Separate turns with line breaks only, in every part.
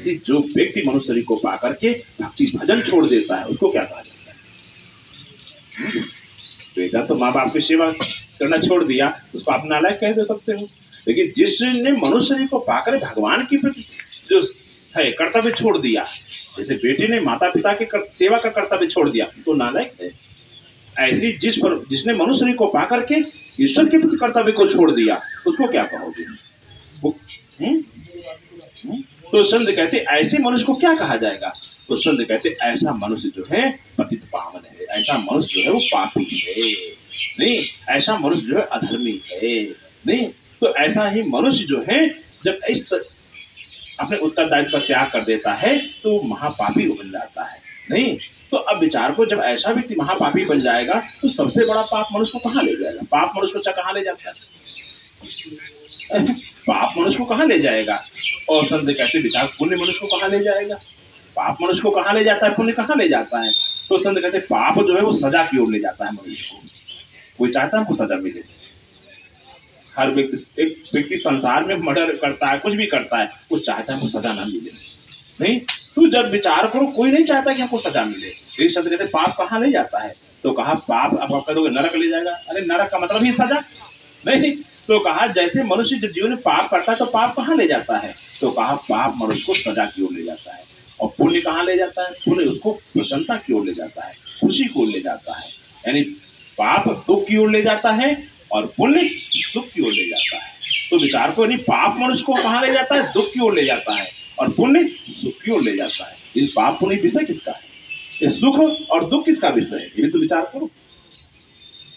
जो व्यक्ति मनुष्य शरीर को पा करके भक्ति भजन छोड़ देता है उसको क्या कहा जाता है? बेटा तो माँ बाप की सेवा करना छोड़ दिया, उसको आप नालायक कह दे सकते हो। लेकिन जिसने मनुष्य शरीर को पाकर भगवान की प्रति जो है कर्तव्य छोड़ दिया, जैसे बेटे ने माता पिता की सेवा का कर्तव्य छोड़ दिया तो नालायक है। ऐसी जिसने मनुष्य शरीर को पा करके ईश्वर के प्रति कर्तव्य को छोड़ दिया उसको क्या कहोगे? तो संत कहते ऐसे मनुष्य को क्या कहा जाएगा? तो संत कहते ऐसा मनुष्य जो है पतित पावन है, ऐसा मनुष्य जो है वो पापी है नहीं, ऐसा मनुष्य जो है अधर्मी है नहीं। तो ऐसा ही मनुष्य जो है जब इस अपने उत्तरदायित्व का त्याग कर देता है तो महापापी बन जाता है नहीं। तो अब विचार को जब ऐसा व्यक्ति महापापी बन जाएगा तो सबसे बड़ा पाप मनुष्य को कहाँ ले जाएगा? पाप मनुष्य को कहाँ ले जाता है? पाप मनुष्य को कहाँ ले जाएगा? और संत कहते विचार पुण्य मनुष्य को कहाँ ले जाएगा? पाप मनुष्य को कहाँ ले जाता है, पुण्य कहाँ ले जाता है? तो संत कहते पाप जो है वो सजा की ओर ले जाता है मनुष्य को। कोई चाहता है हमको सजा मिले? हर व्यक्ति, एक व्यक्ति संसार में मर्डर करता है, कुछ भी करता है, वो चाहता है हमको सजा ना मिले नहीं। तो जब विचार करो कोई नहीं चाहता कि हमको सजा मिले। यही शब्द कहते पाप कहाँ ले जाता है? तो कहा पाप अब आप कहोगे नरक ले जाएगा। अरे नरक का मतलब ही सजा नहीं। तो कहा जैसे मनुष्य जब जीवन में पाप करता है तो पाप कहाँ ले जाता है? तो कहा पाप मनुष्य को सजा की ओर ले जाता है। और पुण्य कहाँ ले जाता है? पुण्य उसको प्रसन्नता की ओर ले जाता है, खुशी की ओर ले जाता है। यानी पाप दुख की ओर ले जाता है और पुण्य सुख की ओर ले जाता है। तो विचार को, यानी पाप मनुष्य को कहाँ ले जाता है? दुख की ओर ले जाता है और पुण्य सुख की ओर ले जाता है। इन पाप पुण्य विषय किसका है? ये सुख और दुख किसका विषय है? ये भी तो विचार करो।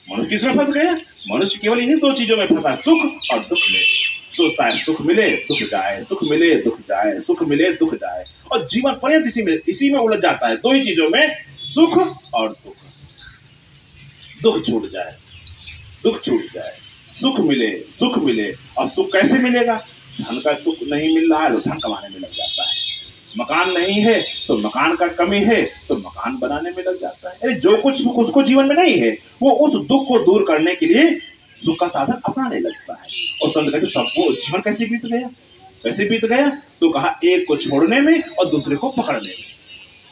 मनुष्य किसमें फंस गया? मनुष्य केवल इन्हीं दो चीजों में फंसा, सुख और दुख में। सोचता है सुख मिले दुख जाए, सुख मिले दुख जाए, सुख मिले दुख जाए, और जीवन पर्यंत इसी में उलझ जाता है। दो ही चीजों में, सुख और दुख। दुख छूट जाए, दुख छूट जाए, सुख मिले। और सुख कैसे मिलेगा? धन का सुख नहीं मिल रहा है तो धन कमाने में लग जाता है। मकान नहीं है तो मकान का कमी है तो मकान बनाने में लग जाता है। अरे जो कुछ सुख उसको जीवन में नहीं है वो उस दुख को दूर करने के लिए सुख का साधन अपनाने लगता है। और संत कहते सबको जीवन कैसे बीत गया? कैसे बीत गया? तो कहा एक को छोड़ने में और दूसरे को पकड़ने में।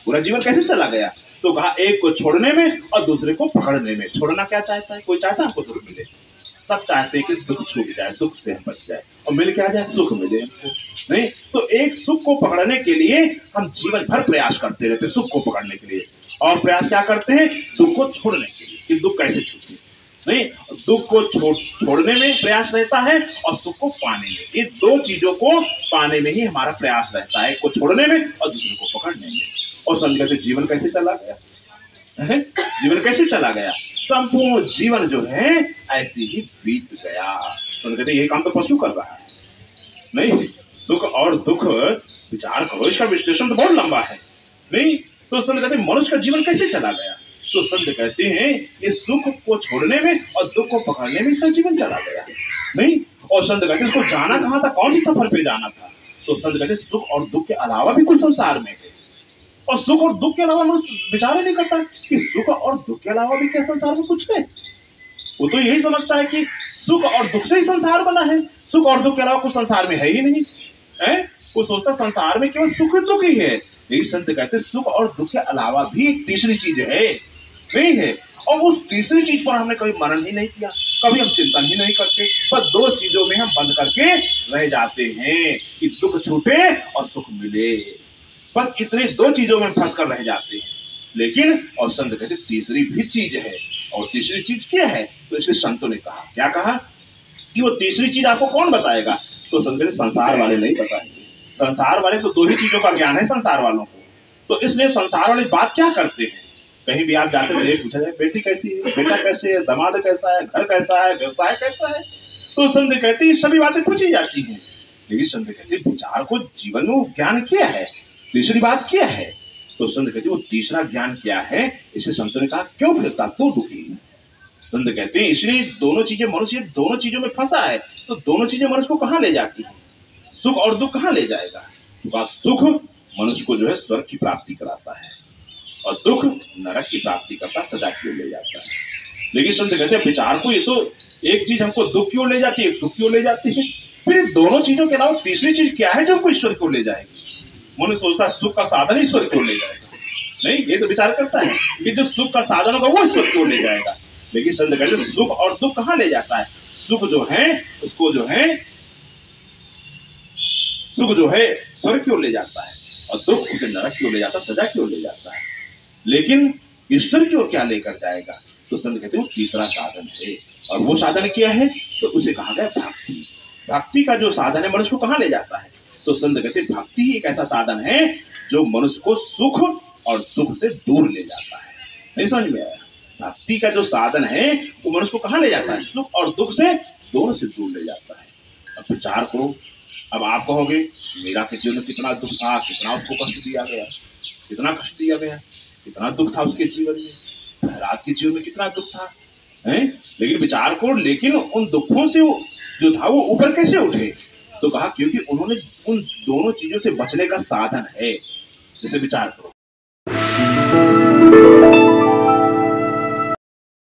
पूरा जीवन कैसे चला गया? तो कहा एक को छोड़ने में और दूसरे को पकड़ने में। छोड़ना क्या चाहता है? कोई चाहता है हमको सुख मिले? सब चाहते हैं कि दुख छूट जाए, दुख से हम बच जाए और मिल के आ जाए, सुख मिले हमको नहीं। तो एक सुख को पकड़ने के लिए हम जीवन भर प्रयास करते रहते हैं, सुख को पकड़ने के लिए। और प्रयास क्या करते हैं? दुख को छोड़ने के लिए कि दुख कैसे छूटे नहीं। दुख को छोड़ने में प्रयास रहता है और सुख को पाने में। ये दो चीजों को पाने में ही हमारा प्रयास रहता है, एक को छोड़ने में और दूसरे को पकड़ने में। और समझ से जीवन कैसे चला गया? जीवन कैसे चला गया? संपूर्ण जीवन जो है ऐसे ही बीत गया। तो कहते ये काम तो पशु कर रहा है नहीं। सुख और दुख विचार करो, इसका विश्लेषण तो बहुत लंबा है नहीं। तो संत कहते मनुष्य का जीवन कैसे चला गया? तो संत कहते हैं ये सुख को छोड़ने में और दुख को पकड़ने में इसका जीवन चला गया नहीं। और संत कहते इसको जाना कहाँ था? कौन सी सफर पे जाना था? तो संत कहते सुख और दुख के अलावा भी कुछ संसार में है। और सुख और दुख के अलावा मनुष्य विचार ही नहीं करता कि सुख और दुख के अलावा भी क्या संसार में कुछ है। वो तो यही समझता है कि सुख और दुख से ही संसार बना है, सुख और दुख के अलावा कुछ संसार में है ही नहीं है। वो सोचता संसार में केवल सुख और दुख ही है। यही संत कहते सुख और दुख के अलावा भी एक तीसरी चीज है नहीं है। और उस तीसरी चीज पर हमने कभी मनन ही नहीं किया, कभी हम चिंतन ही नहीं करते। पर दो चीजों में हम बंद करके रह जाते हैं कि दुख छूटे और सुख मिले। बस इतने दो चीजों में फंस कर रह जाते हैं। लेकिन और संत कहते तीसरी भी चीज है। और तीसरी चीज क्या है? तो इसलिए संतों ने कहा, क्या कहा कि वो तीसरी चीज आपको कौन बताएगा? तो संत कहते संसार वाले नहीं बताएंगे। संसार वाले तो दो ही चीजों का ज्ञान है संसार वालों को। तो इसलिए संसार वाले बात क्या करते हैं? कहीं भी आप जाते हैं पूछा जाए बेटी कैसी है, बेटा कैसे है, दामाद कैसा है, घर कैसा है, व्यवसाय कैसा है, तो संत कहते हैं सभी बातें पूछी जाती हैं। लेकिन संत कहते विचार को जीवन में ज्ञान क्या है? तीसरी बात क्या है? तो संत कहते वो तीसरा ज्ञान क्या है? इसे संतों ने कहा क्यों फिरता तू दुखी? संत कहते हैं इसलिए दोनों चीजें, मनुष्य दोनों चीजों में फंसा है। तो दोनों चीजें मनुष्य को कहाँ ले जाती है? सुख और दुख कहाँ ले जाएगा? तो सुख मनुष्य को जो है स्वर्ग की प्राप्ति कराता है और दुख नरक की प्राप्ति करता, सजा की ओर ले जाता है। लेकिन संत कहते हैं विचार को, ये तो एक चीज हमको दुख की ओर ले जाती है, एक सुख की ओर ले जाती है। फिर इन दोनों चीजों के अलावा तीसरी चीज क्या है जो हमको ईश्वर की ओर ले जाएगी? मनुष्य सोचता है सुख का साधन ही स्वर्ग की ओर ले जाएगा। नहीं, ये तो विचार करता है कि जो सुख का साधन होगा वो स्वर्ग की ओर ले जाएगा। लेकिन संत कहते हैं सुख और दुख कहाँ ले जाता है? सुख जो है उसको जो है सुख जो है स्वर्ग की ओर ले जाता है और दुख उसे नरक की ओर ले जाता है, सजा की ओर ले जाता है। लेकिन ईश्वर की ओर क्या लेकर जाएगा? तो संत कहते हैं वो तीसरा साधन है। और वो साधन क्या है? तो उसे कहा गया भक्ति। भक्ति का जो साधन है मनुष्य को कहाँ ले जाता है? तो संत कहते हैं भक्ति ही एक ऐसा साधन है जो मनुष्य को सुख और दुख से दूर ले जाता है। नहीं समझ में आया? भक्ति का जो साधन है वो मनुष्य को कहाँ ले जाता है? सुख और दुख से दोनों से दूर ले जाता है। अब विचार करो, अब आप कहोगे मेरा के जीवन में कितना दुख था, कितना उसको कष्ट दिया गया, कितना कष्ट दिया गया, कितना दुख था उसके जीवन में, प्रहलाद के जीवन में कितना दुख था, है? लेकिन विचार करो, लेकिन उन दुखों से जो था वो ऊपर कैसे उठे? तो कहा क्योंकि उन्होंने उन दोनों चीजों से बचने का साधन है। जैसे विचार करो,